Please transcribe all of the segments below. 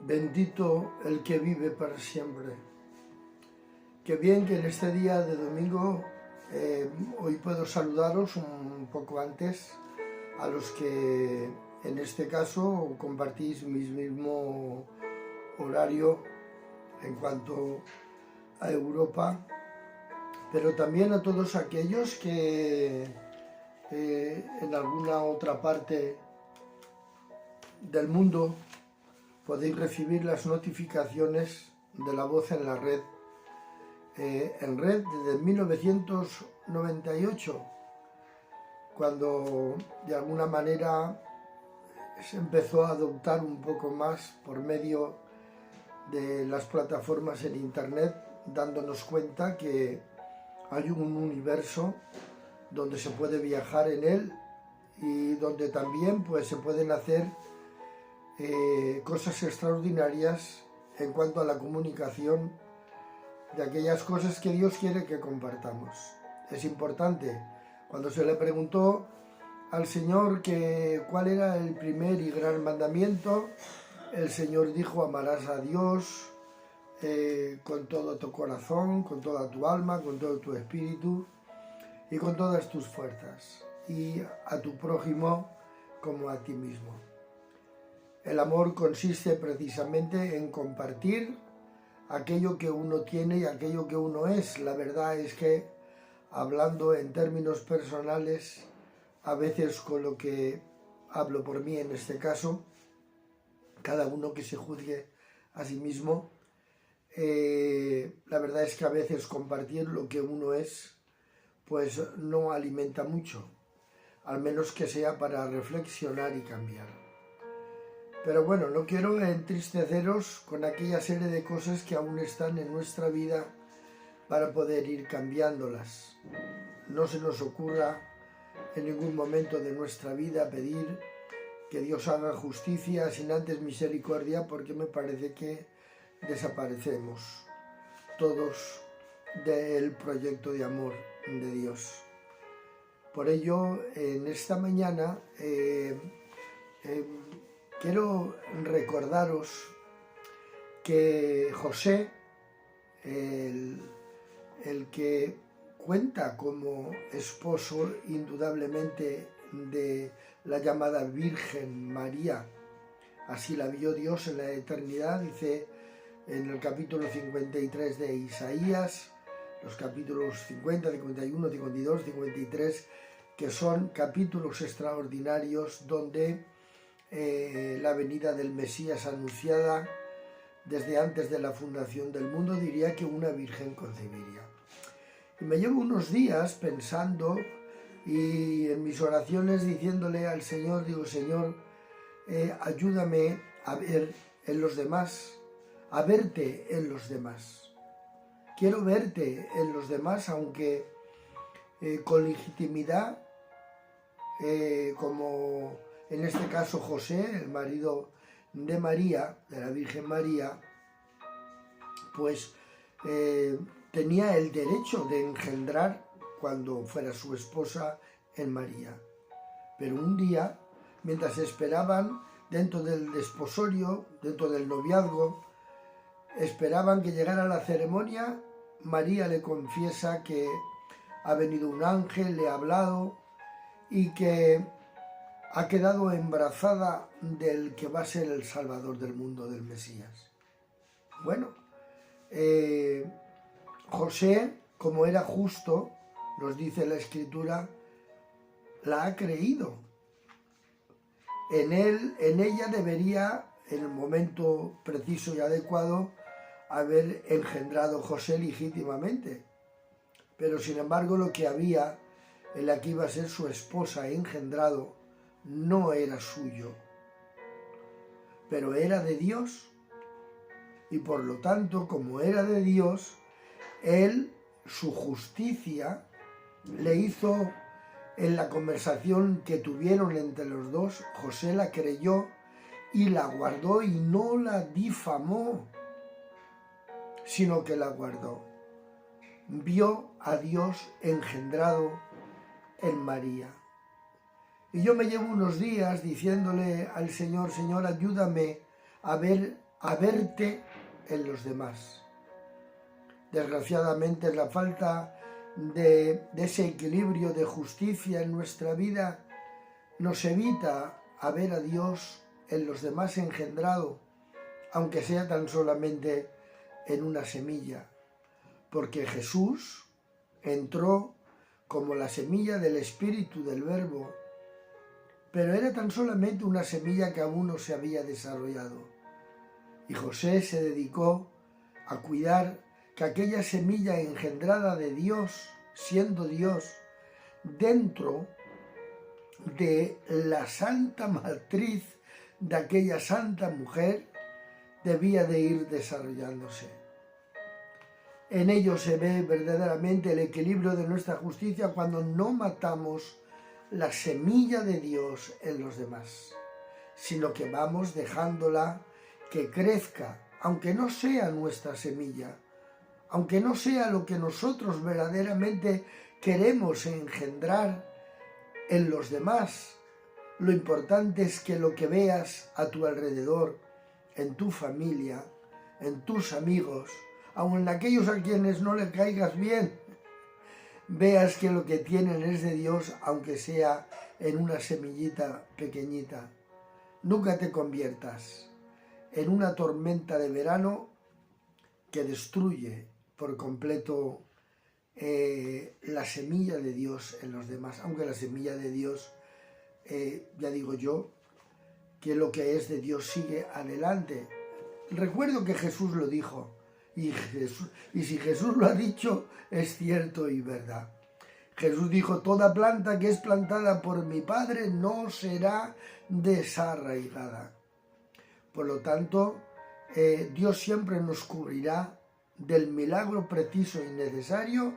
Bendito el que vive para siempre. Qué bien que en este día de domingo hoy puedo saludaros un poco antes a los que en este caso compartís mi mismo horario en cuanto a Europa, pero también a todos aquellos que en alguna otra parte del mundo podéis recibir las notificaciones de la voz en la red, desde 1998, cuando de alguna manera se empezó a adoptar un poco más por medio de las plataformas en internet, dándonos cuenta que hay un universo donde se puede viajar en él y donde también pues se pueden hacer cosas extraordinarias en cuanto a la comunicación de aquellas cosas que Dios quiere que compartamos. Es importante. Cuando se le preguntó al Señor que cuál era el primer y gran mandamiento, el Señor dijo: amarás a Dios con todo tu corazón, con toda tu alma, con todo tu espíritu y con todas tus fuerzas, y a tu prójimo como a ti mismo. El amor consiste precisamente en compartir aquello que uno tiene y aquello que uno es. La verdad es que, hablando en términos personales, a veces con lo que hablo por mí en este caso, cada uno que se juzgue a sí mismo, la verdad es que a veces compartir lo que uno es pues no alimenta mucho, al menos que sea para reflexionar y cambiar. Pero bueno, no quiero entristeceros con aquella serie de cosas que aún están en nuestra vida para poder ir cambiándolas. No se nos ocurra en ningún momento de nuestra vida pedir que Dios haga justicia sin antes misericordia, porque me parece que desaparecemos todos del proyecto de amor de Dios. Por ello, en esta mañana quiero recordaros que José, el que cuenta como esposo indudablemente de la llamada Virgen María, así la vio Dios en la eternidad, dice en el capítulo 53 de Isaías, los capítulos 50, 51, 52, 53, que son capítulos extraordinarios donde la venida del Mesías anunciada desde antes de la fundación del mundo, diría que una virgen concebiría. Y me llevo unos días pensando y en mis oraciones diciéndole al Señor, digo: Señor, ayúdame a ver en los demás, a verte en los demás. Quiero verte en los demás, aunque con legitimidad, como en este caso José, el marido de María, de la Virgen María, pues tenía el derecho de engendrar cuando fuera su esposa en María. Pero un día, mientras esperaban dentro del desposorio, dentro del noviazgo, esperaban que llegara la ceremonia, María le confiesa que ha venido un ángel, le ha hablado y que ha quedado embarazada del que va a ser el Salvador del mundo, del Mesías. Bueno, José, como era justo, nos dice la Escritura, la ha creído. En ella debería, en el momento preciso y adecuado, haber engendrado José legítimamente. Pero sin embargo, lo que había en la que iba a ser su esposa engendrado no era suyo, pero era de Dios. Y por lo tanto, como era de Dios, él, su justicia, le hizo, en la conversación que tuvieron entre los dos, José la creyó y la guardó y no la difamó, sino que la guardó. Vio a Dios engendrado en María. Y yo me llevo unos días diciéndole al Señor: Señor, ayúdame a ver a verte en los demás. Desgraciadamente, la falta de ese equilibrio de justicia en nuestra vida nos evita a ver a Dios en los demás engendrado, aunque sea tan solamente en una semilla, porque Jesús entró como la semilla del Espíritu del Verbo, pero era tan solamente una semilla que aún no se había desarrollado. Y José se dedicó a cuidar que aquella semilla engendrada de Dios, siendo Dios, dentro de la santa matriz de aquella santa mujer, debía de ir desarrollándose. En ello se ve verdaderamente el equilibrio de nuestra justicia cuando no matamos la semilla de Dios en los demás, sino que vamos dejándola que crezca, aunque no sea nuestra semilla, aunque no sea lo que nosotros verdaderamente queremos engendrar en los demás. Lo importante es que lo que veas a tu alrededor, en tu familia, en tus amigos, aun en aquellos a quienes no le caigas bien, veas que lo que tienen es de Dios, aunque sea en una semillita pequeñita. Nunca te conviertas en una tormenta de verano que destruye por completo la semilla de Dios en los demás, aunque la semilla de Dios, ya digo yo, que lo que es de Dios sigue adelante. Recuerdo que Jesús lo dijo, y si Jesús lo ha dicho, es cierto y verdad. Jesús dijo: toda planta que es plantada por mi Padre no será desarraigada. Por lo tanto, Dios siempre nos cubrirá del milagro preciso y necesario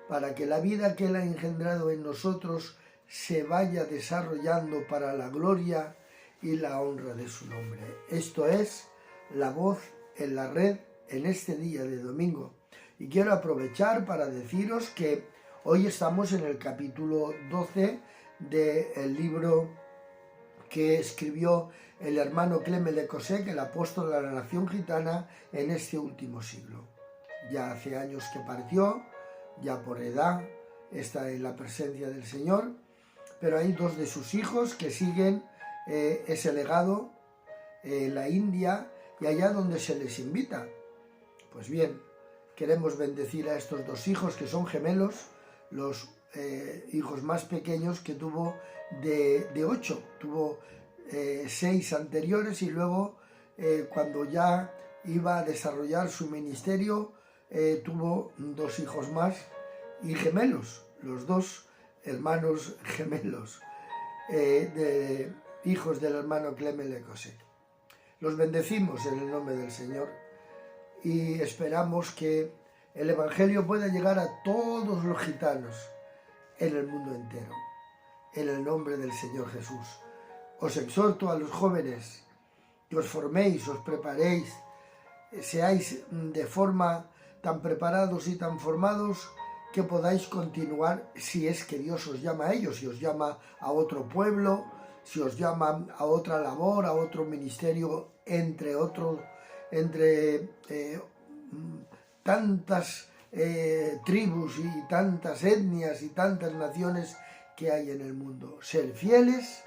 para que la vida que Él ha engendrado en nosotros se vaya desarrollando para la gloria y la honra de su nombre. Esto es La Voz en la Red en este día de domingo. Y quiero aprovechar para deciros que hoy estamos en el capítulo 12 del libro que escribió el hermano Clement Le Cosec, el apóstol de la nación gitana, en este último siglo. Ya hace años que partió, ya por edad está en la presencia del Señor, pero hay dos de sus hijos que siguen ese legado en la India y allá donde se les invita. Pues bien, queremos bendecir a estos dos hijos que son gemelos, los hijos más pequeños que tuvo de 8, tuvo 6 anteriores y luego cuando ya iba a desarrollar su ministerio tuvo 2 hijos más y gemelos, los 2 hermanos gemelos, hijos del hermano Clement Le Cosec. Los bendecimos en el nombre del Señor y esperamos que el Evangelio pueda llegar a todos los gitanos en el mundo entero, en el nombre del Señor Jesús. Os exhorto a los jóvenes que os forméis, os preparéis, seáis de forma tan preparados y tan formados que podáis continuar, si es que Dios os llama a ellos, si os llama a otro pueblo, si os llama a otra labor, a otro ministerio, entre tantas tribus y tantas etnias y tantas naciones que hay en el mundo. Ser fieles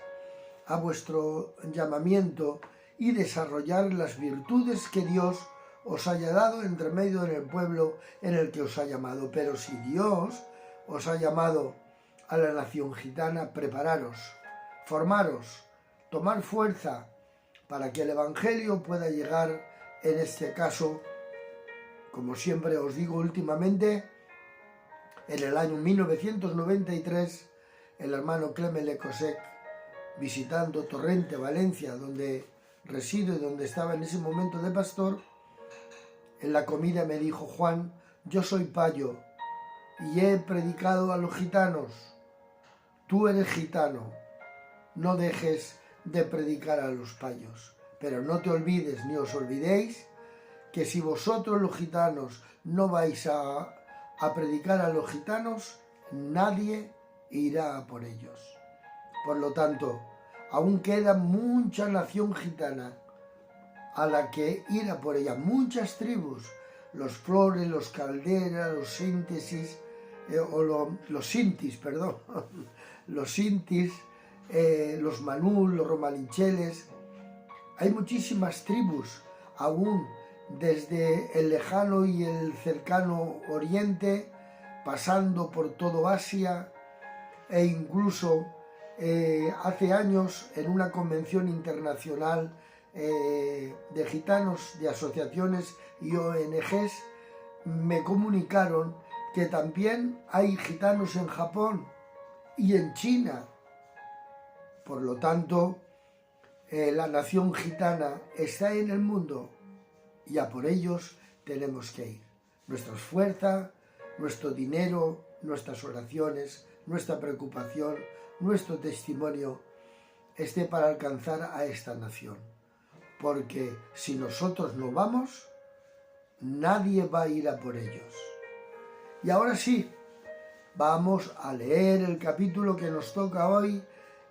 a vuestro llamamiento y desarrollar las virtudes que Dios os haya dado entre medio del pueblo en el que os ha llamado. Pero si Dios os ha llamado a la nación gitana, prepararos, formaros, tomar fuerza para que el Evangelio pueda llegar, en este caso, como siempre os digo últimamente, en el año 1993, el hermano Clement Le Cosec, visitando Torrente, Valencia, donde resido y donde estaba en ese momento de pastor, en la comida me dijo: Juan, yo soy payo y he predicado a los gitanos. Tú eres gitano, no dejes de predicar a los payos. Pero no te olvides ni os olvidéis que si vosotros los gitanos no vais a predicar a los gitanos, nadie irá a por ellos. Por lo tanto, aún queda mucha nación gitana, a la que ir a por ella. Muchas tribus, los flores, los calderas, los síntesis, los sintis, perdón, los sintis, los manul, los romalincheles. Hay muchísimas tribus, aún desde el lejano y el cercano oriente, pasando por todo Asia, e incluso hace años en una convención internacional de gitanos, de asociaciones y ONGs, me comunicaron que también hay gitanos en Japón y en China. Por lo tanto, la nación gitana está en el mundo y a por ellos tenemos que ir. Nuestra fuerza, nuestro dinero, nuestras oraciones, nuestra preocupación, nuestro testimonio esté para alcanzar a esta nación. Porque si nosotros no vamos, nadie va a ir a por ellos. Y ahora sí, vamos a leer el capítulo que nos toca hoy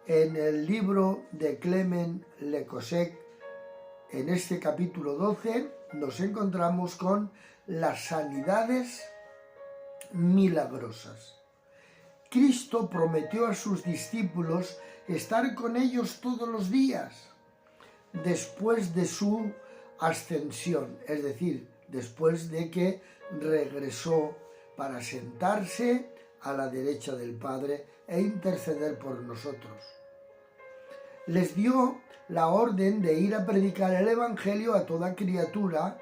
en el libro de Clement Lecossec. En este capítulo 12 nos encontramos con las sanidades milagrosas. Cristo prometió a sus discípulos estar con ellos todos los días después de su ascensión, es decir, después de que regresó para sentarse a la derecha del Padre e interceder por nosotros. Les dio la orden de ir a predicar el Evangelio a toda criatura,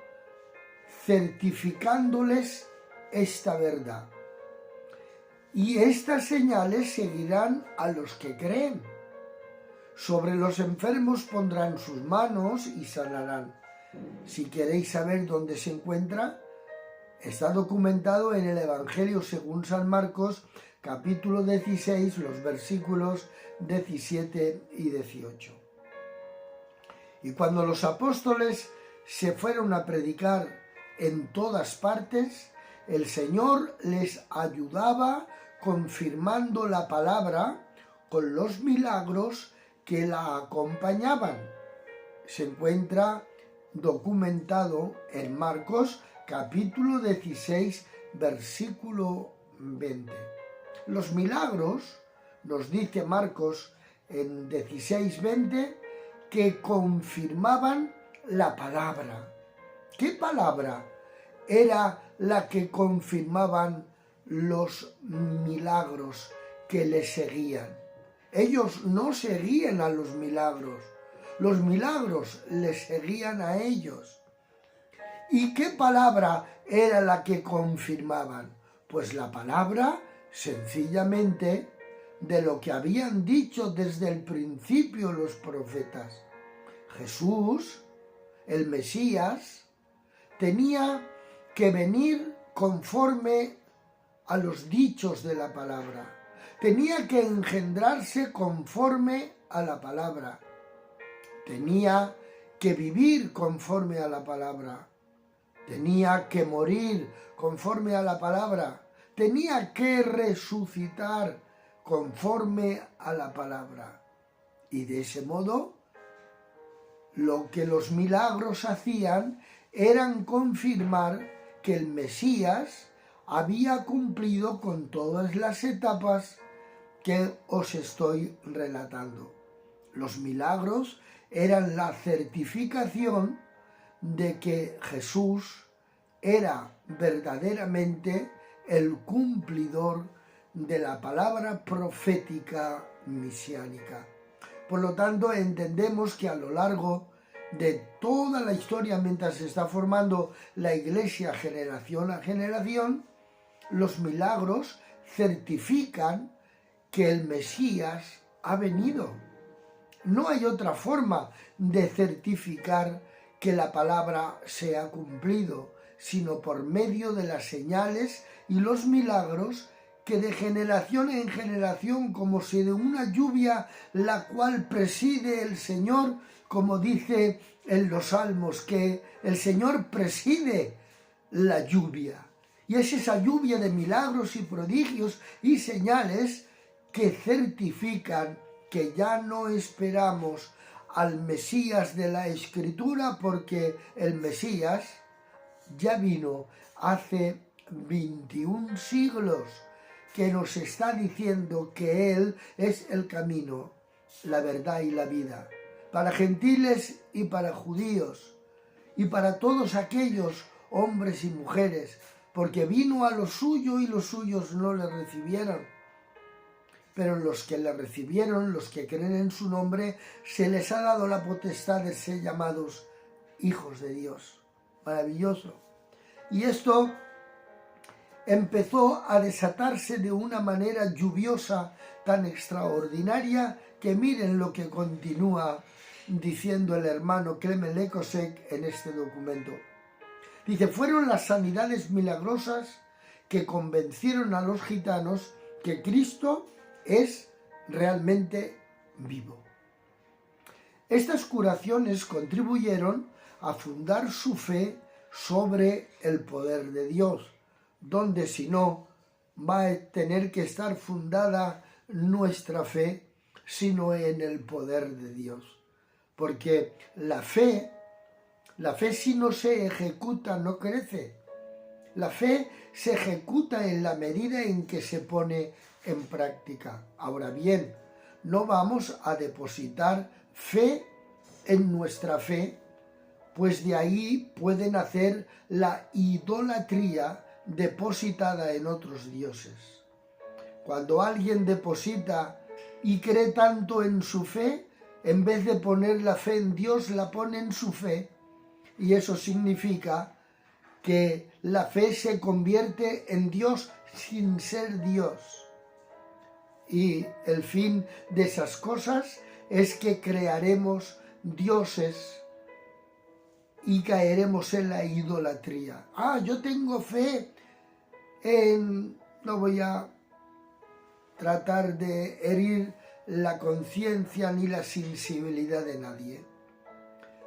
certificándoles esta verdad. Y estas señales seguirán a los que creen. Sobre los enfermos pondrán sus manos y sanarán. Si queréis saber dónde se encuentra, está documentado en el Evangelio según San Marcos, capítulo 16, los versículos 17 y 18. Y cuando los apóstoles se fueron a predicar en todas partes, el Señor les ayudaba confirmando la palabra con los milagros que la acompañaban. Se encuentra documentado en Marcos capítulo 16, versículo 20. Los milagros, nos dice Marcos en 16:20, que confirmaban la palabra. ¿Qué palabra era la que confirmaban los milagros que les seguían? Ellos no seguían a los milagros les seguían a ellos. ¿Y qué palabra era la que confirmaban? Pues la palabra, sencillamente, de lo que habían dicho desde el principio los profetas. Jesús, el Mesías, tenía que venir conforme a los dichos de la palabra. Tenía que engendrarse conforme a la palabra. Tenía que vivir conforme a la palabra. Tenía que morir conforme a la palabra. Tenía que resucitar conforme a la palabra. Y de ese modo, lo que los milagros hacían eran confirmar que el Mesías había cumplido con todas las etapas que os estoy relatando. Los milagros eran la certificación de que Jesús era verdaderamente el cumplidor de la palabra profética mesiánica. Por lo tanto, entendemos que a lo largo de toda la historia, mientras se está formando la Iglesia generación a generación, los milagros certifican que el Mesías ha venido. No hay otra forma de certificar que la palabra se ha cumplido, sino por medio de las señales y los milagros que de generación en generación, como si de una lluvia la cual preside el Señor, como dice en los Salmos, que el Señor preside la lluvia. Y es esa lluvia de milagros y prodigios y señales que certifican que ya no esperamos al Mesías de la Escritura, porque el Mesías ya vino hace 21 siglos, que nos está diciendo que Él es el camino, la verdad y la vida, para gentiles y para judíos, y para todos aquellos hombres y mujeres, porque vino a lo suyo y los suyos no le recibieron. Pero los que le recibieron, los que creen en su nombre, se les ha dado la potestad de ser llamados hijos de Dios. Maravilloso. Y esto empezó a desatarse de una manera lluviosa tan extraordinaria que miren lo que continúa diciendo el hermano Clement Lekosek en este documento. Dice, fueron las sanidades milagrosas que convencieron a los gitanos que Cristo es realmente vivo. Estas curaciones contribuyeron a fundar su fe sobre el poder de Dios, donde si no va a tener que estar fundada nuestra fe, sino en el poder de Dios. Porque la fe si no se ejecuta no crece. La fe se ejecuta en la medida en que se pone en práctica. Ahora bien, no vamos a depositar fe en nuestra fe, pues de ahí puede nacer la idolatría depositada en otros dioses. Cuando alguien deposita y cree tanto en su fe, en vez de poner la fe en Dios, la pone en su fe, y eso significa que la fe se convierte en Dios sin ser Dios. Y el fin de esas cosas es que crearemos dioses y caeremos en la idolatría. Yo tengo fe en... No voy a tratar de herir la conciencia ni la sensibilidad de nadie,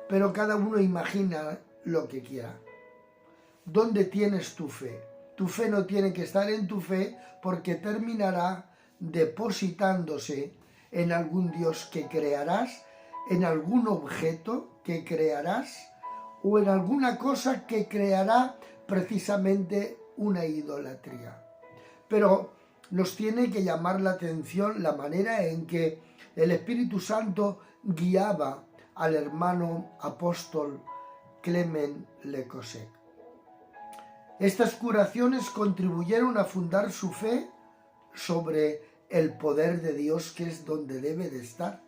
pero cada uno imagina lo que quiera. ¿Dónde tienes tu fe? Tu fe no tiene que estar en tu fe, porque terminará depositándose en algún Dios que crearás, en algún objeto que crearás o en alguna cosa que creará precisamente una idolatría. Pero nos tiene que llamar la atención la manera en que el Espíritu Santo guiaba al hermano apóstol Clement Lekosek. Estas curaciones contribuyeron a fundar su fe sobre el poder de Dios, que es donde debe de estar.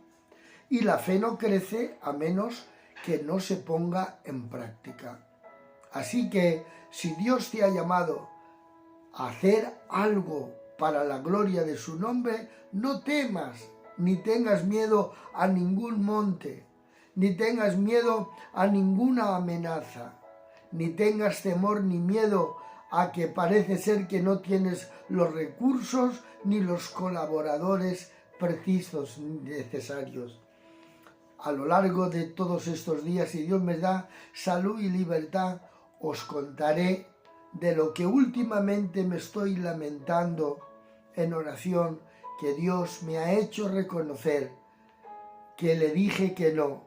Y la fe no crece a menos que no se ponga en práctica. Así que si Dios te ha llamado a hacer algo para la gloria de su nombre, no temas, ni tengas miedo a ningún monte, ni tengas miedo a ninguna amenaza, ni tengas temor ni miedo a que parece ser que no tienes los recursos ni los colaboradores precisos ni necesarios. A lo largo de todos estos días, si Dios me da salud y libertad, os contaré de lo que últimamente me estoy lamentando en oración, que Dios me ha hecho reconocer que le dije que no,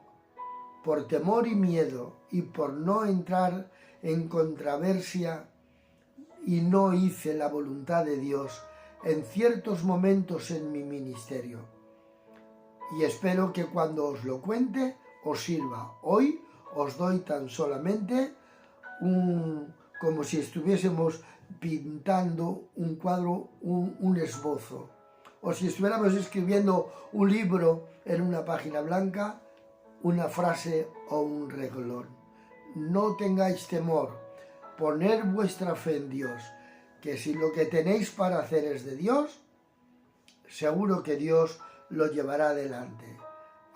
por temor y miedo, y por no entrar en controversia, y no hice la voluntad de Dios en ciertos momentos en mi ministerio. Y espero que cuando os lo cuente os sirva. Hoy os doy tan solamente como si estuviésemos pintando un cuadro, un esbozo, o si estuviéramos escribiendo un libro en una página blanca, una frase o un renglón. No tengáis temor, poner vuestra fe en Dios, que si lo que tenéis para hacer es de Dios, seguro que Dios lo llevará adelante.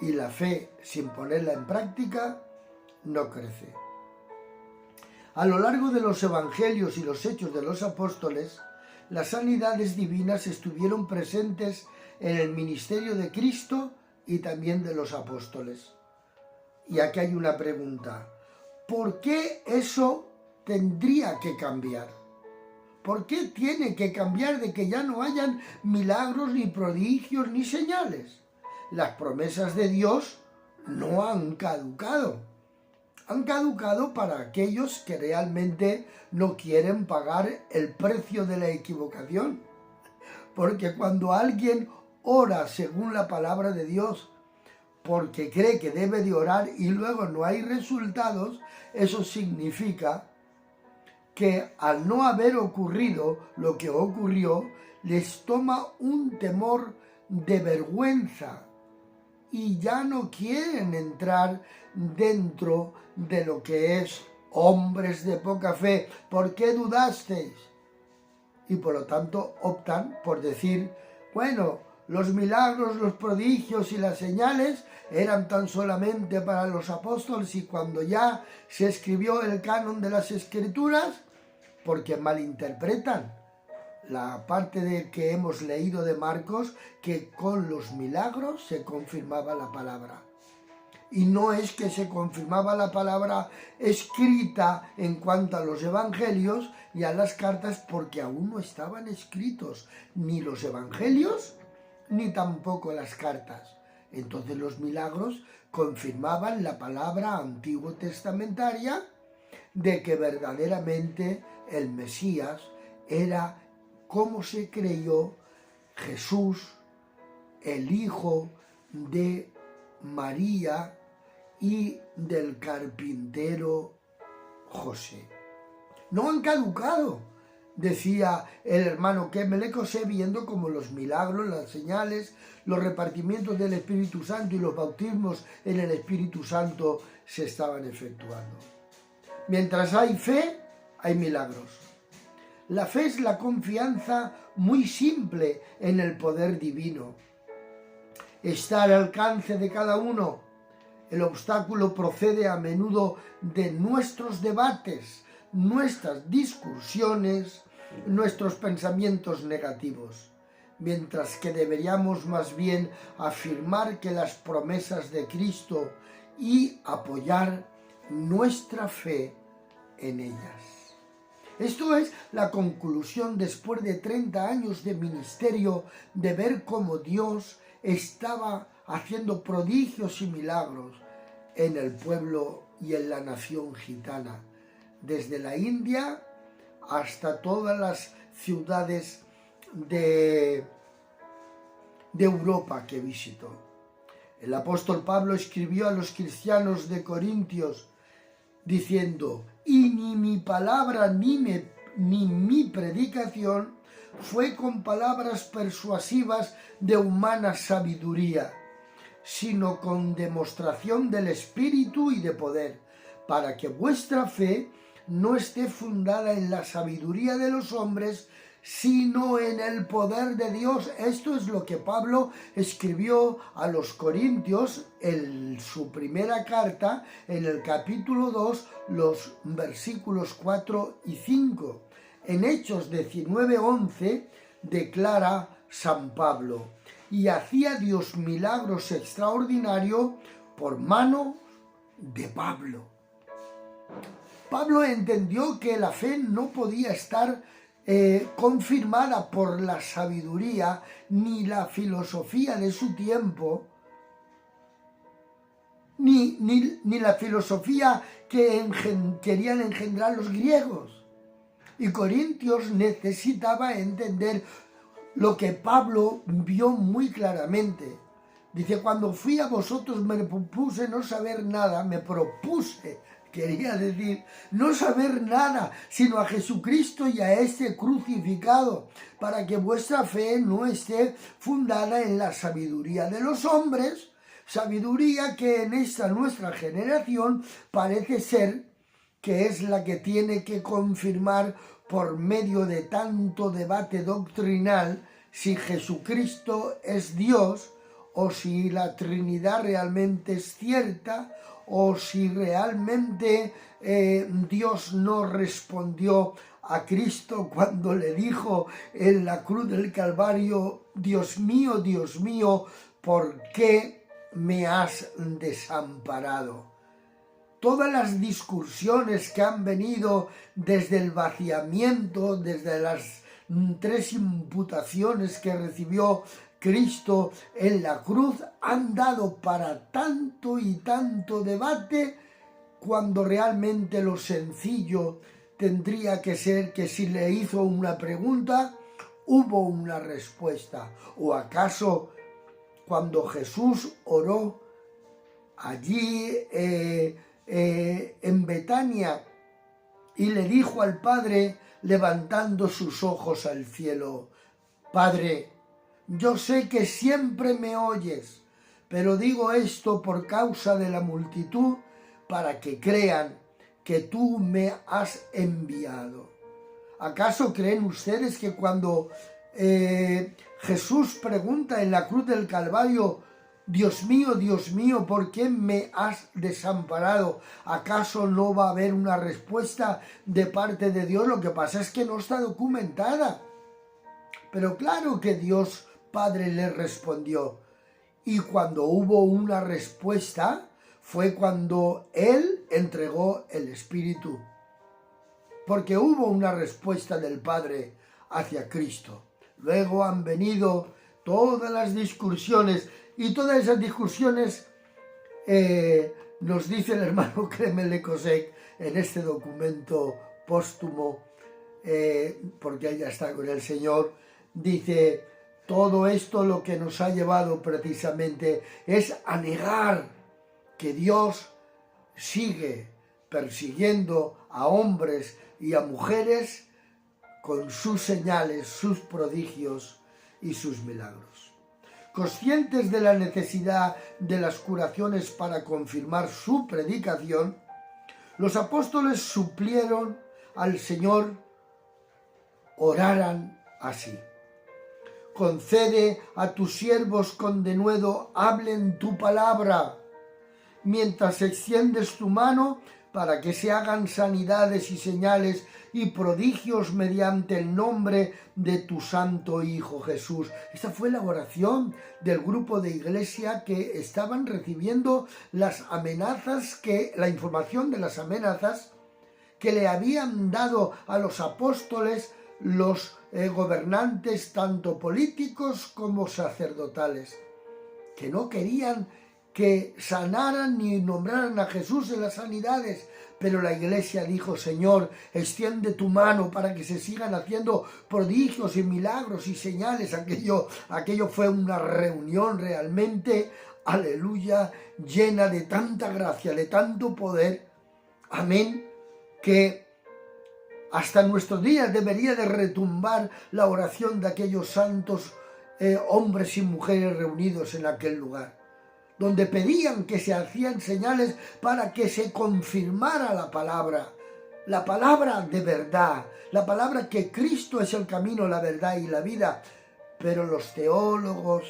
Y la fe, sin ponerla en práctica, no crece. A lo largo de los evangelios y los hechos de los apóstoles, las sanidades divinas estuvieron presentes en el ministerio de Cristo y también de los apóstoles. Y aquí hay una pregunta: ¿por qué eso tendría que cambiar? ¿Por qué tiene que cambiar de que ya no hayan milagros, ni prodigios, ni señales? Las promesas de Dios no han caducado. Han caducado para aquellos que realmente no quieren pagar el precio de la equivocación. Porque cuando alguien ora según la palabra de Dios, porque cree que debe de orar y luego no hay resultados, eso significa que al no haber ocurrido lo que ocurrió, les toma un temor de vergüenza y ya no quieren entrar dentro de lo que es hombres de poca fe. ¿Por qué dudasteis? Y por lo tanto optan por decir, bueno, los milagros, los prodigios y las señales eran tan solamente para los apóstoles, y cuando ya se escribió el canon de las Escrituras, porque malinterpretan la parte de que hemos leído de Marcos, que con los milagros se confirmaba la palabra. Y no es que se confirmaba la palabra escrita en cuanto a los evangelios y a las cartas, porque aún no estaban escritos ni los evangelios ni tampoco las cartas. Entonces los milagros confirmaban la palabra antiguo testamentaria de que verdaderamente el Mesías era como se creyó Jesús, el hijo de María y del carpintero José. No han caducado, decía el hermano Kemelekosé, viendo como los milagros, las señales, los repartimientos del Espíritu Santo y los bautismos en el Espíritu Santo se estaban efectuando. Mientras hay fe, hay milagros. La fe es la confianza muy simple en el poder divino. Está al alcance de cada uno. El obstáculo procede a menudo de nuestros debates, nuestras discusiones, nuestros pensamientos negativos, mientras que deberíamos más bien afirmar que las promesas de Cristo y apoyar nuestra fe en ellas. Esto es la conclusión después de 30 años de ministerio, de ver cómo Dios estaba haciendo prodigios y milagros en el pueblo y en la nación gitana, desde la India hasta todas las ciudades de Europa que visitó. El apóstol Pablo escribió a los cristianos de Corintios diciendo: y ni mi palabra ni mi predicación fue con palabras persuasivas de humana sabiduría, sino con demostración del Espíritu y de poder, para que vuestra fe no esté fundada en la sabiduría de los hombres, sino en el poder de Dios. Esto es lo que Pablo escribió a los Corintios en su primera carta, en el capítulo 2, los versículos 4 y 5. En Hechos 19:11 declara San Pablo: y hacía Dios milagros extraordinarios por mano de Pablo. Pablo entendió que la fe no podía estar confirmada por la sabiduría ni la filosofía de su tiempo, ni la filosofía que querían engendrar los griegos. Y Corintios necesitaba entender lo que Pablo vio muy claramente. Dice: cuando fui a vosotros me propuse no saber nada, quería decir, no saber nada, sino a Jesucristo y a este crucificado, para que vuestra fe no esté fundada en la sabiduría de los hombres, sabiduría que en esta nuestra generación parece ser que es la que tiene que confirmar por medio de tanto debate doctrinal si Jesucristo es Dios, o si la Trinidad realmente es cierta, o si realmente Dios no respondió a Cristo cuando le dijo en la cruz del Calvario: Dios mío, ¿por qué me has desamparado? Todas las discusiones que han venido desde el vaciamiento, desde las 3 imputaciones que recibió Cristo en la cruz han dado para tanto y tanto debate, cuando realmente lo sencillo tendría que ser que si le hizo una pregunta, hubo una respuesta. ¿O acaso cuando Jesús oró allí en Betania y le dijo al Padre, levantando sus ojos al cielo: Padre, yo sé que siempre me oyes, pero digo esto por causa de la multitud, para que crean que tú me has enviado? ¿Acaso creen ustedes que cuando Jesús pregunta en la cruz del Calvario: Dios mío, ¿por qué me has desamparado? ¿Acaso no va a haber una respuesta de parte de Dios? Lo que pasa es que no está documentada. Pero claro que Dios Padre le respondió. Y cuando hubo una respuesta, fue cuando Él entregó el Espíritu. Porque hubo una respuesta del Padre hacia Cristo. Luego han venido todas las discusiones, y todas esas discusiones nos dice el hermano Clement Lecosec en este documento póstumo, porque ella está con el Señor, dice: todo esto lo que nos ha llevado precisamente es a negar que Dios sigue persiguiendo a hombres y a mujeres con sus señales, sus prodigios y sus milagros. Conscientes de la necesidad de las curaciones para confirmar su predicación, los apóstoles suplieron al Señor, oraran así: concede a tus siervos con denuedo hablen tu palabra, mientras extiendes tu mano, para que se hagan sanidades y señales y prodigios mediante el nombre de tu santo Hijo Jesús. Esta fue la oración del grupo de iglesia que estaban recibiendo las amenazas, la información de las amenazas que le habían dado a los apóstoles los gobernantes, tanto políticos como sacerdotales, que no querían que sanaran ni nombraran a Jesús en las sanidades. Pero la iglesia dijo: Señor, extiende tu mano para que se sigan haciendo prodigios y milagros y señales. Aquello fue una reunión realmente, aleluya, llena de tanta gracia, de tanto poder, amén, que hasta nuestros días debería de retumbar la oración de aquellos santos hombres y mujeres reunidos en aquel lugar, donde pedían que se hacían señales para que se confirmara la palabra de verdad, la palabra que Cristo es el camino, la verdad y la vida. Pero los teólogos,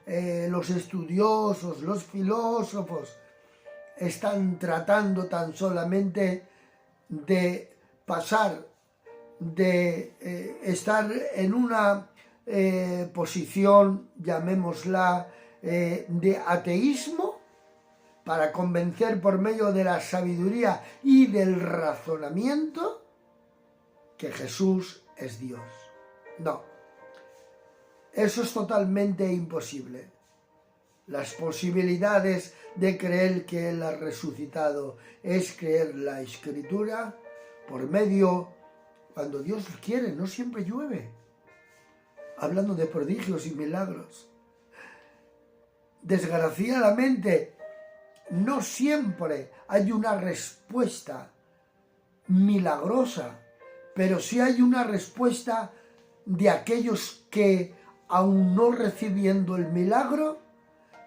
los estudiosos, los filósofos están tratando tan solamente de pasar, de estar en una posición, llamémosla, de ateísmo, para convencer por medio de la sabiduría y del razonamiento que Jesús es Dios. No, eso es totalmente imposible. Las posibilidades de creer que Él ha resucitado es creer la Escritura por medio, cuando Dios quiere, no siempre llueve. Hablando de prodigios y milagros, desgraciadamente, no siempre hay una respuesta milagrosa, pero sí hay una respuesta de aquellos que, aun no recibiendo el milagro,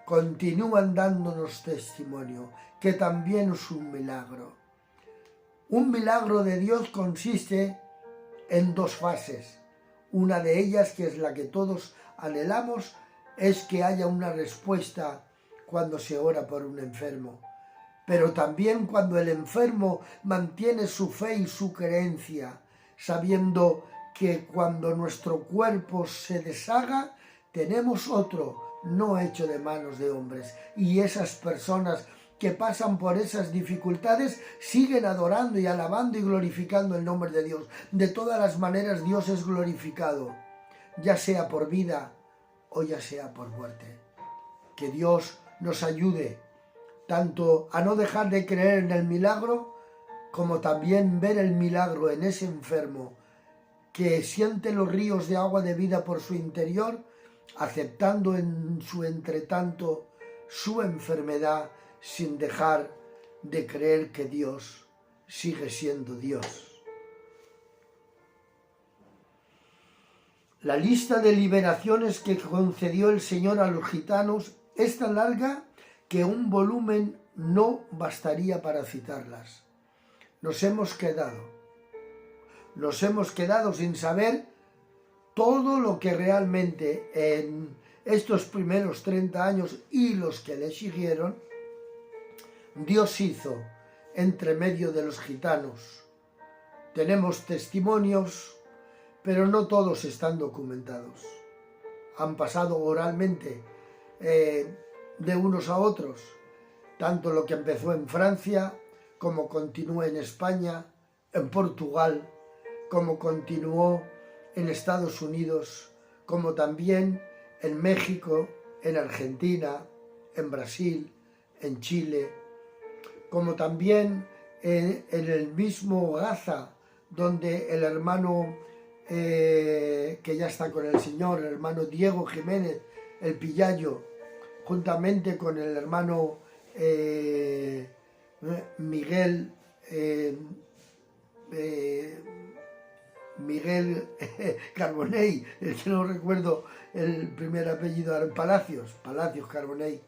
continúan dándonos testimonio, que también es un milagro. Un milagro de Dios consiste en dos fases. Una de ellas, que es la que todos anhelamos, es que haya una respuesta cuando se ora por un enfermo, pero también cuando el enfermo mantiene su fe y su creencia, sabiendo que cuando nuestro cuerpo se deshaga, tenemos otro, no hecho de manos de hombres. Y esas personas que pasan por esas dificultades siguen adorando y alabando y glorificando el nombre de Dios. De todas las maneras, Dios es glorificado, ya sea por vida o ya sea por muerte. Que Dios nos ayude tanto a no dejar de creer en el milagro, como también ver el milagro en ese enfermo que siente los ríos de agua de vida por su interior, aceptando en su entretanto su enfermedad sin dejar de creer que Dios sigue siendo Dios. La lista de liberaciones que concedió el Señor a los gitanos es tan larga que un volumen no bastaría para citarlas. Nos hemos quedado sin saber todo lo que realmente en estos primeros 30 años y los que le siguieron, Dios hizo entre medio de los gitanos. Tenemos testimonios, pero no todos están documentados. Han pasado oralmente de unos a otros, tanto lo que empezó en Francia, como continuó en España, en Portugal, como continuó en Estados Unidos, como también en México, en Argentina, en Brasil, en Chile, como también en el mismo Gaza, donde el hermano que ya está con el Señor, el hermano Diego Jiménez, el Pillayo, juntamente con el hermano Miguel Carbonell, que no recuerdo el primer apellido, Palacios Carbonell,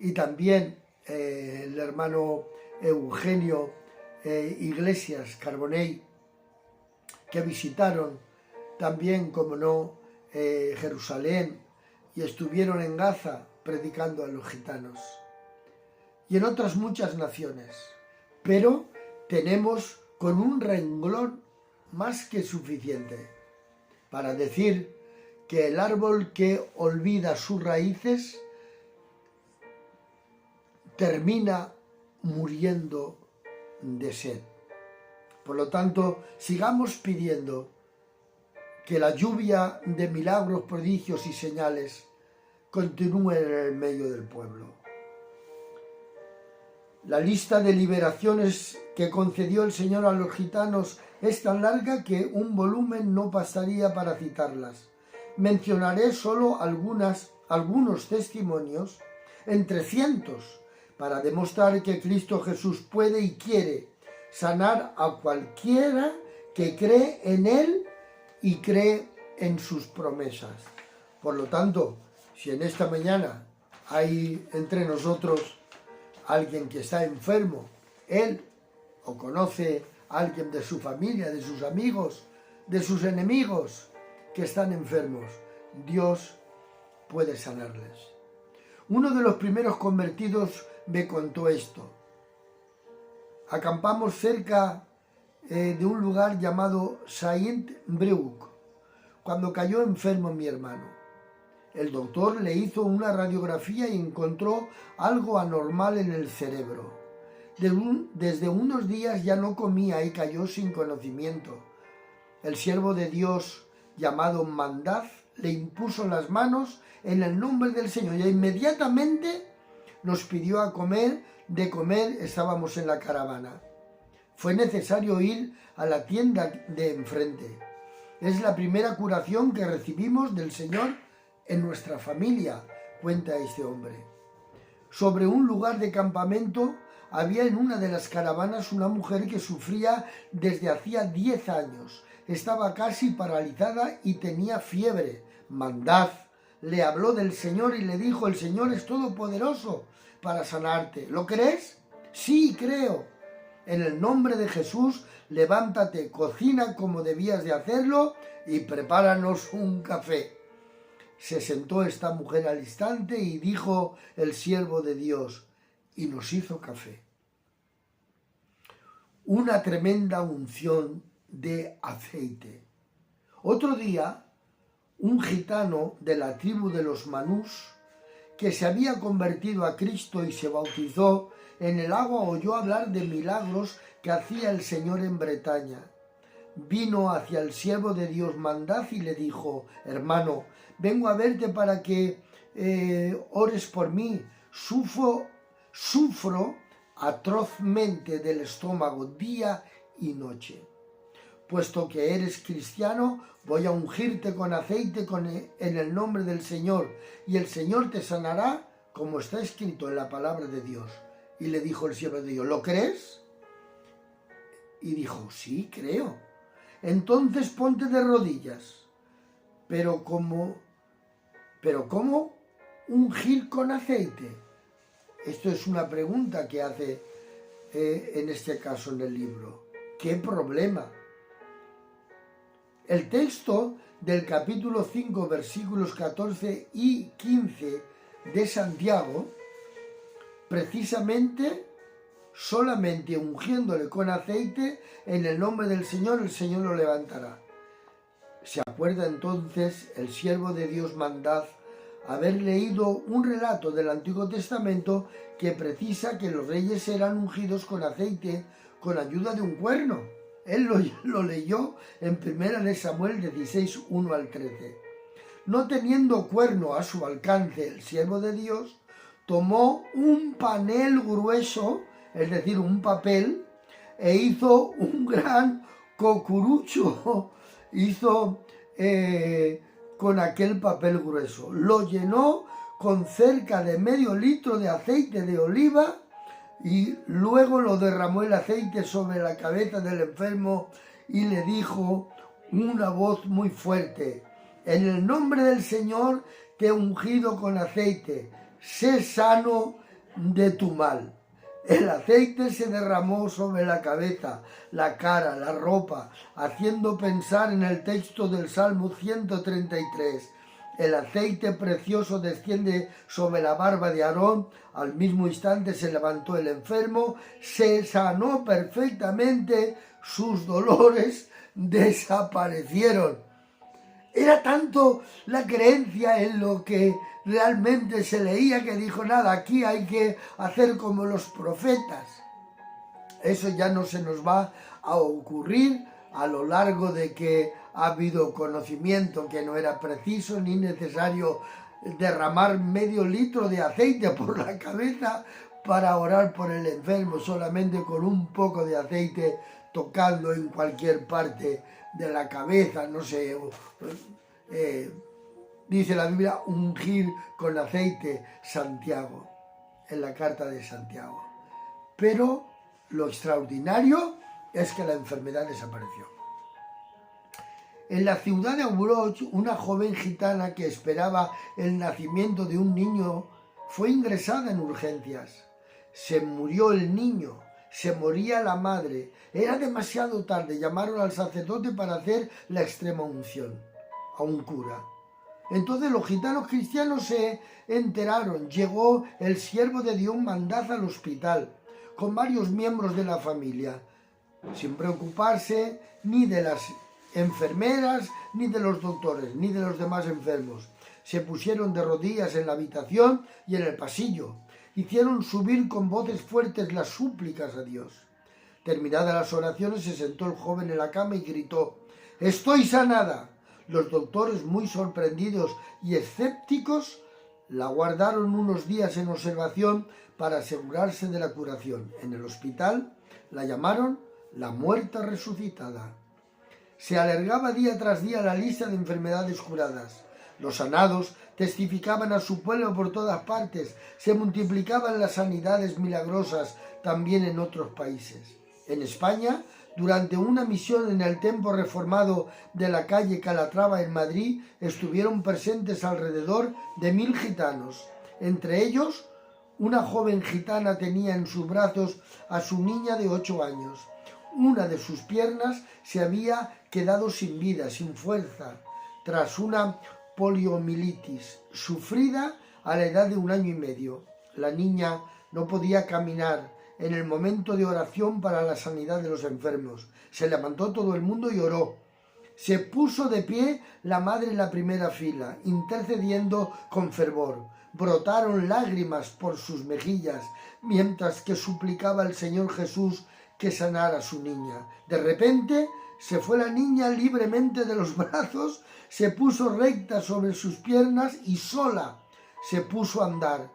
y también el hermano Eugenio Iglesias Carbonell, que visitaron también, como no, Jerusalén, y estuvieron en Gaza predicando a los gitanos, y en otras muchas naciones. Pero tenemos con un renglón más que suficiente para decir que el árbol que olvida sus raíces termina muriendo de sed. Por lo tanto, sigamos pidiendo que la lluvia de milagros, prodigios y señales continúe en el medio del pueblo. La lista de liberaciones que concedió el Señor a los gitanos es tan larga que un volumen no bastaría para citarlas. Mencionaré solo algunos testimonios, entre cientos, para demostrar que Cristo Jesús puede y quiere sanar a cualquiera que cree en Él y cree en sus promesas. Por lo tanto, si en esta mañana hay entre nosotros alguien que está enfermo, él o conoce a alguien de su familia, de sus amigos, de sus enemigos que están enfermos, Dios puede sanarles. Uno de los primeros convertidos me contó esto. Acampamos cerca de un lugar llamado Saint-Brieuc cuando cayó enfermo mi hermano. El doctor le hizo una radiografía y encontró algo anormal en el cerebro. Desde unos días ya no comía y cayó sin conocimiento. El siervo de Dios, llamado Mandaz, le impuso las manos en el nombre del Señor y inmediatamente nos pidió de comer, estábamos en la caravana. Fue necesario ir a la tienda de enfrente. Es la primera curación que recibimos del Señor en nuestra familia, cuenta este hombre. Sobre un lugar de campamento había en una de las caravanas una mujer que sufría desde hacía 10 años. Estaba casi paralizada y tenía fiebre. Mandaz le habló del Señor y le dijo: el Señor es todopoderoso para sanarte. ¿Lo crees? Sí, creo. En el nombre de Jesús, levántate, cocina como debías de hacerlo y prepáranos un café. Se sentó esta mujer al instante y dijo el siervo de Dios, y nos hizo café. Una tremenda unción de aceite. Otro día, un gitano de la tribu de los Manús, que se había convertido a Cristo y se bautizó en el agua, oyó hablar de milagros que hacía el Señor en Bretaña. vino hacia el siervo de Dios Mandad y le dijo: hermano, vengo a verte para que ores por mí. Sufro atrozmente del estómago día y noche. Puesto que eres cristiano, voy a ungirte con aceite en el nombre del Señor, y el Señor te sanará, como está escrito en la palabra de Dios. Y le dijo el siervo de Dios: ¿lo crees? Y dijo: sí, creo. Entonces ponte de rodillas. Pero ¿cómo ungir con aceite? Esto es una pregunta que hace en este caso en el libro. ¿Qué problema? El texto del capítulo 5, versículos 14 y 15 de Santiago, precisamente, solamente ungiéndole con aceite en el nombre del Señor, el Señor lo levantará. ¿Se acuerda entonces el siervo de Dios Mandad haber leído un relato del Antiguo Testamento que precisa que los reyes serán ungidos con aceite con ayuda de un cuerno? Él lo leyó en 1 Samuel 16, 1 al 13. No teniendo cuerno a su alcance, el siervo de Dios tomó un panel grueso, es decir, un papel, e hizo un gran cucurucho, con aquel papel grueso. Lo llenó con cerca de medio litro de aceite de oliva y luego lo derramó el aceite sobre la cabeza del enfermo y le dijo una voz muy fuerte: en el nombre del Señor te he ungido con aceite, sé sano de tu mal. El aceite se derramó sobre la cabeza, la cara, la ropa, haciendo pensar en el texto del Salmo 133. El aceite precioso desciende sobre la barba de Aarón. Al mismo instante se levantó el enfermo, se sanó perfectamente, sus dolores desaparecieron. Era tanto la creencia en lo que realmente se leía que dijo: nada, aquí hay que hacer como los profetas. Eso ya no se nos va a ocurrir a lo largo de que ha habido conocimiento que no era preciso ni necesario derramar medio litro de aceite por la cabeza para orar por el enfermo, solamente con un poco de aceite tocando en cualquier parte de la cabeza, no sé, dice la Biblia, ungir con aceite, Santiago, en la carta de Santiago. Pero lo extraordinario es que la enfermedad desapareció. En la ciudad de Auroch, una joven gitana que esperaba el nacimiento de un niño fue ingresada en urgencias. Se murió el niño, se moría la madre. Era demasiado tarde. Llamaron al sacerdote para hacer la extrema unción, a un cura. Entonces los gitanos cristianos se enteraron. Llegó el siervo de Dios Mandad al hospital con varios miembros de la familia, sin preocuparse ni de las enfermeras, ni de los doctores, ni de los demás enfermos. Se pusieron de rodillas en la habitación y en el pasillo. Hicieron subir con voces fuertes las súplicas a Dios. Terminadas las oraciones, se sentó el joven en la cama y gritó: «¡Estoy sanada!». Los doctores, muy sorprendidos y escépticos, la guardaron unos días en observación para asegurarse de la curación. En el hospital la llamaron la muerta resucitada. Se alargaba día tras día la lista de enfermedades curadas. Los sanados testificaban a su pueblo por todas partes. Se multiplicaban las sanidades milagrosas también en otros países. En España, durante una misión en el templo reformado de la calle Calatrava en Madrid, estuvieron presentes alrededor de 1000 gitanos. Entre ellos, una joven gitana tenía en sus brazos a su niña de 8 años. Una de sus piernas se había quedado sin vida, sin fuerza, tras una poliomielitis sufrida a la edad de 1 año y medio. La niña no podía caminar. En el momento de oración para la sanidad de los enfermos, se levantó todo el mundo y oró. Se puso de pie la madre en la primera fila, intercediendo con fervor. Brotaron lágrimas por sus mejillas, mientras que suplicaba al Señor Jesús que sanara a su niña. De repente Se fue la niña libremente de los brazos, se puso recta sobre sus piernas y sola se puso a andar.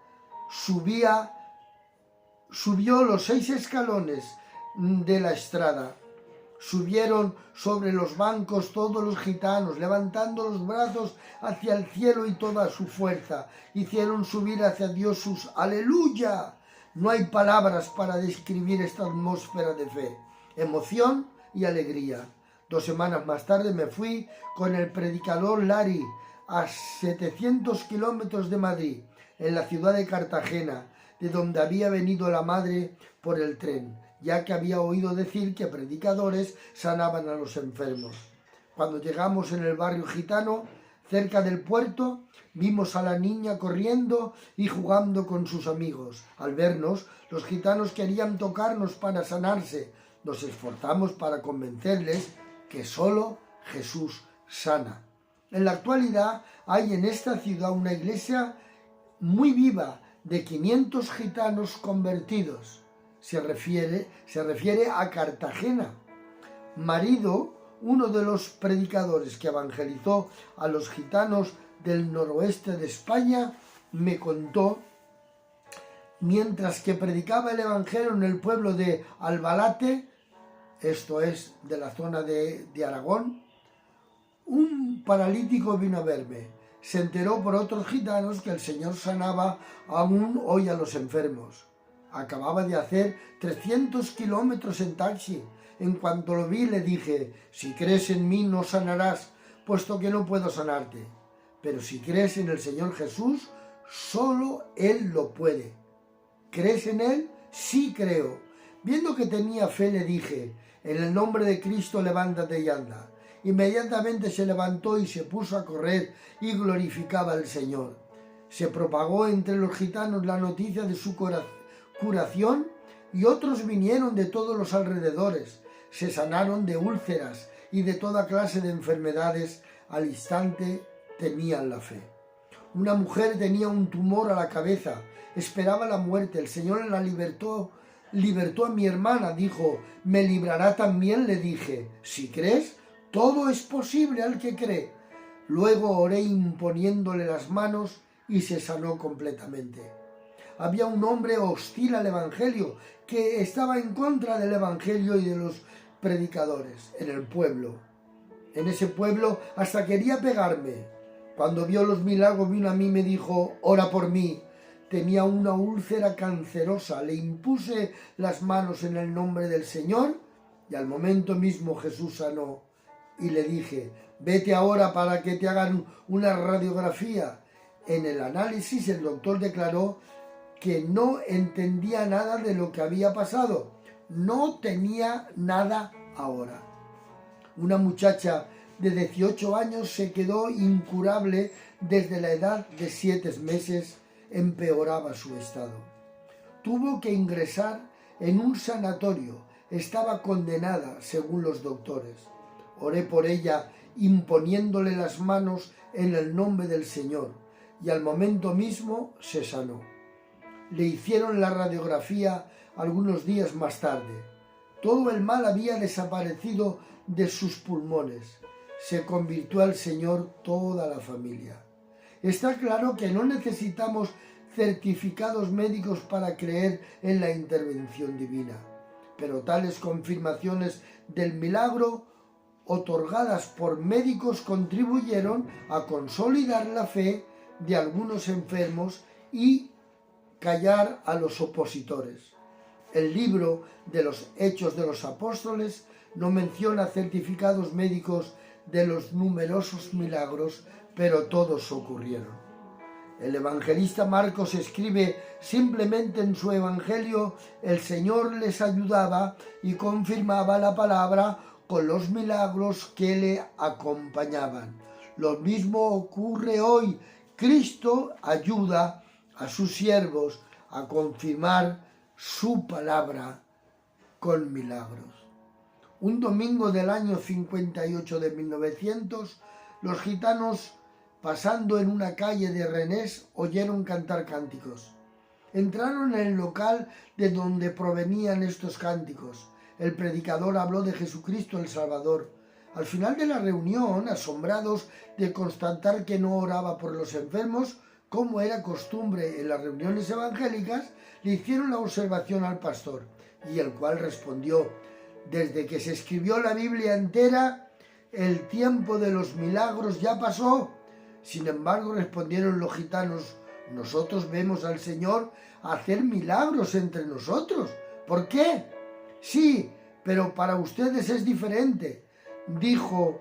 Subió los 6 escalones de la estrada. Subieron sobre los bancos todos los gitanos, levantando los brazos hacia el cielo y toda su fuerza. Hicieron subir hacia Dios sus aleluya. No hay palabras para describir esta atmósfera de fe, emoción y alegría. 2 semanas más tarde me fui con el predicador Lari a 700 kilómetros de Madrid, en la ciudad de Cartagena, de donde había venido la madre por el tren, ya que había oído decir que predicadores sanaban a los enfermos. Cuando llegamos en el barrio gitano, cerca del puerto, vimos a la niña corriendo y jugando con sus amigos. Al vernos, los gitanos querían tocarnos para sanarse. Nos esforzamos para convencerles que solo Jesús sana. En la actualidad hay en esta ciudad una iglesia muy viva de 500 gitanos convertidos. Se refiere a Cartagena. Marido, uno de los predicadores que evangelizó a los gitanos del noroeste de España, me contó, mientras que predicaba el evangelio en el pueblo de Albalate, esto es de la zona de Aragón, un paralítico vino a verme. Se enteró por otros gitanos que el Señor sanaba aún hoy a los enfermos. Acababa de hacer 300 kilómetros en taxi. En cuanto lo vi le dije, si crees en mí no sanarás, puesto que no puedo sanarte. Pero si crees en el Señor Jesús, solo Él lo puede. ¿Crees en Él? Sí creo. Viendo que tenía fe le dije, en el nombre de Cristo levántate y anda. Inmediatamente se levantó y se puso a correr y glorificaba al Señor. Se propagó entre los gitanos la noticia de su curación y otros vinieron de todos los alrededores. Se sanaron de úlceras y de toda clase de enfermedades. Al instante tenían la fe. Una mujer tenía un tumor a la cabeza, esperaba la muerte. El Señor la libertó a mi hermana. Dijo, ¿me librará también? Le dije, si crees, todo es posible al que cree. Luego oré imponiéndole las manos y se sanó completamente. Había un hombre hostil al evangelio que estaba en contra del evangelio y de los predicadores en el pueblo. En ese pueblo hasta quería pegarme. Cuando vio los milagros vino a mí y me dijo, ora por mí. Tenía una úlcera cancerosa. Le impuse las manos en el nombre del Señor y al momento mismo Jesús sanó. Y le dije, vete ahora para que te hagan una radiografía. En el análisis el doctor declaró que no entendía nada de lo que había pasado. No tenía nada ahora. Una muchacha de 18 años se quedó incurable desde la edad de 7 meses, empeoraba su estado. Tuvo que ingresar en un sanatorio, estaba condenada según los doctores. Oré por ella imponiéndole las manos en el nombre del Señor y al momento mismo se sanó. Le hicieron la radiografía algunos días más tarde. Todo el mal había desaparecido de sus pulmones. Se convirtió al Señor toda la familia. Está claro que no necesitamos certificados médicos para creer en la intervención divina, pero tales confirmaciones del milagro otorgadas por médicos contribuyeron a consolidar la fe de algunos enfermos y callar a los opositores. El libro de los Hechos de los Apóstoles no menciona certificados médicos de los numerosos milagros, pero todos ocurrieron. El evangelista Marcos escribe simplemente en su evangelio, el Señor les ayudaba y confirmaba la palabra con los milagros que le acompañaban. Lo mismo ocurre hoy. Cristo ayuda a sus siervos a confirmar su palabra con milagros. Un domingo del año 58 de 1900, los gitanos, pasando en una calle de Rennes, oyeron cantar cánticos. Entraron en el local de donde provenían estos cánticos. El predicador habló de Jesucristo el Salvador. Al final de la reunión, asombrados de constatar que no oraba por los enfermos, como era costumbre en las reuniones evangélicas, le hicieron la observación al pastor, y el cual respondió: desde que se escribió la Biblia entera, el tiempo de los milagros ya pasó. Sin embargo, respondieron los gitanos: nosotros vemos al Señor hacer milagros entre nosotros. ¿Por qué? Sí, pero para ustedes es diferente, dijo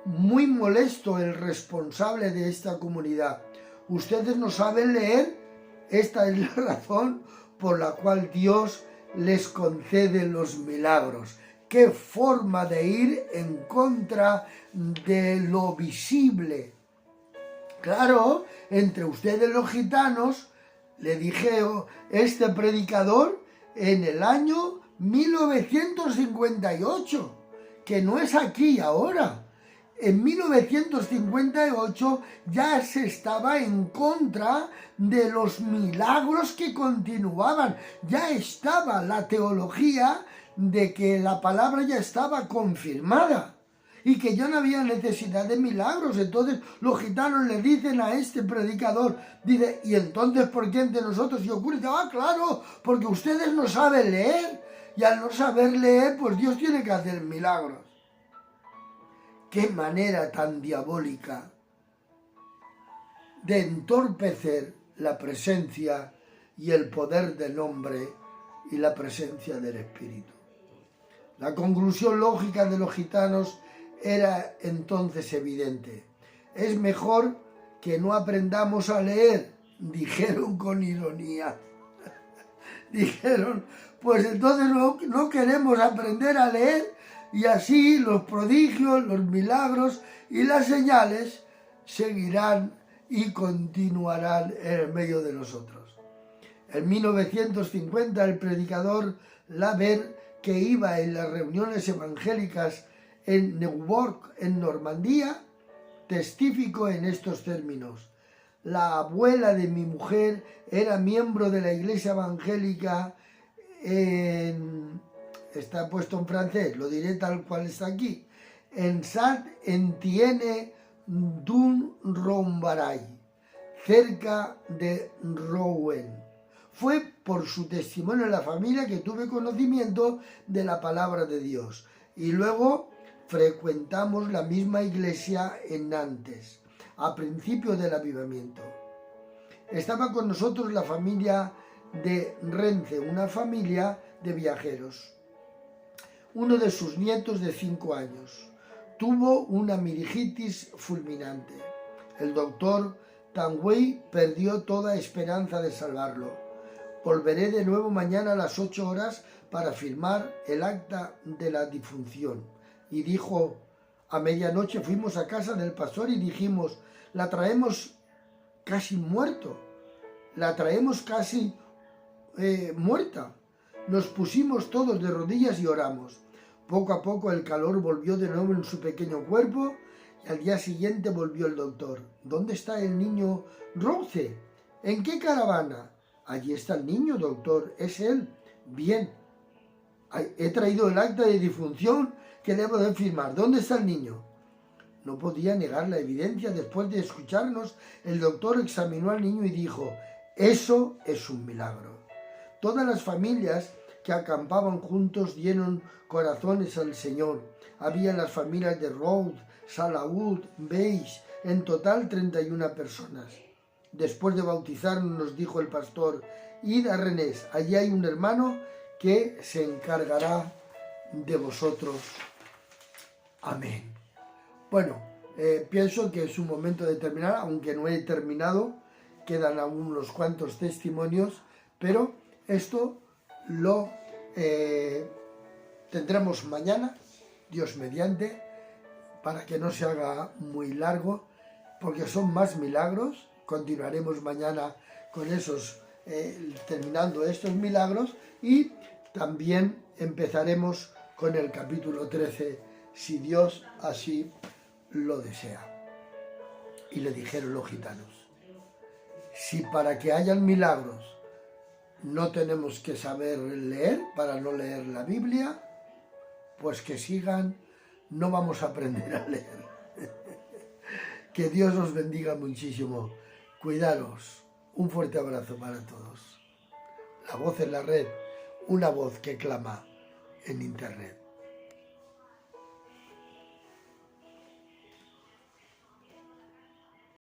muy molesto el responsable de esta comunidad. Ustedes no saben leer. Esta es la razón por la cual Dios les concede los milagros. ¡Qué forma de ir en contra de lo visible! Claro, entre ustedes los gitanos, le dije este predicador en el año 1958, que no es aquí y ahora. En 1958 ya se estaba en contra de los milagros que continuaban. Ya estaba la teología de que la palabra ya estaba confirmada y que ya no había necesidad de milagros. Entonces los gitanos le dicen a este predicador, dice: ¿y entonces por qué entre nosotros se ocurre? Dice: claro, porque ustedes no saben leer, y al no saber leer, pues Dios tiene que hacer milagros. ¡Qué manera tan diabólica de entorpecer la presencia y el poder del hombre y la presencia del Espíritu! La conclusión lógica de los gitanos era entonces evidente. Es mejor que no aprendamos a leer, dijeron con ironía. Dijeron: pues entonces no queremos aprender a leer, y así los prodigios, los milagros y las señales seguirán y continuarán en medio de nosotros. En 1950 el predicador Laver, que iba en las reuniones evangélicas en Neuburg, en Normandía, testificó en estos términos: la abuela de mi mujer era miembro de la iglesia evangélica está puesto en francés, lo diré tal cual está aquí, en Saint-Étienne du Rombray, cerca de Rouen. Fue por su testimonio en la familia que tuve conocimiento de la palabra de Dios, y luego frecuentamos la misma iglesia en Nantes, a principio del avivamiento. Estaba con nosotros la familia de Rence, una familia de viajeros. Uno de sus nietos de 5 años tuvo una meningitis fulminante. El doctor Tanguay perdió toda esperanza de salvarlo. Volveré de nuevo mañana a las 8 horas para firmar el acta de la difunción. Y dijo: a medianoche fuimos a casa del pastor y dijimos: la traemos casi muerto, la traemos casi muerta. Nos pusimos todos de rodillas y oramos. Poco a poco el calor volvió de nuevo en su pequeño cuerpo, y al día siguiente volvió el doctor. ¿Dónde está el niño Rose? ¿En qué caravana? Allí está el niño, doctor, es él. Bien, he traído el acta de difunción que debo de firmar. ¿Dónde está el niño? No podía negar la evidencia. Después de escucharnos, el doctor examinó al niño y dijo: eso es un milagro. Todas las familias que acampaban juntos dieron corazones al Señor. Había las familias de Roud, Salaud, Beige, en total 31 personas. Después de bautizarnos, nos dijo el pastor: id a Rennes, allí hay un hermano que se encargará de vosotros. Amén. Bueno, pienso que es un momento de terminar, aunque no he terminado, quedan aún unos cuantos testimonios, pero esto lo tendremos mañana, Dios mediante, para que no se haga muy largo, porque son más milagros. Continuaremos mañana con esos, terminando estos milagros, y también empezaremos con el capítulo 13, si Dios así lo desea. Y le dijeron los gitanos: si para que hayan milagros no tenemos que saber leer para no leer la Biblia, pues que sigan no vamos a aprender a leer. Que Dios os bendiga muchísimo. Cuidaros. Un fuerte abrazo para todos. La Voz en la Red, una voz que clama en Internet.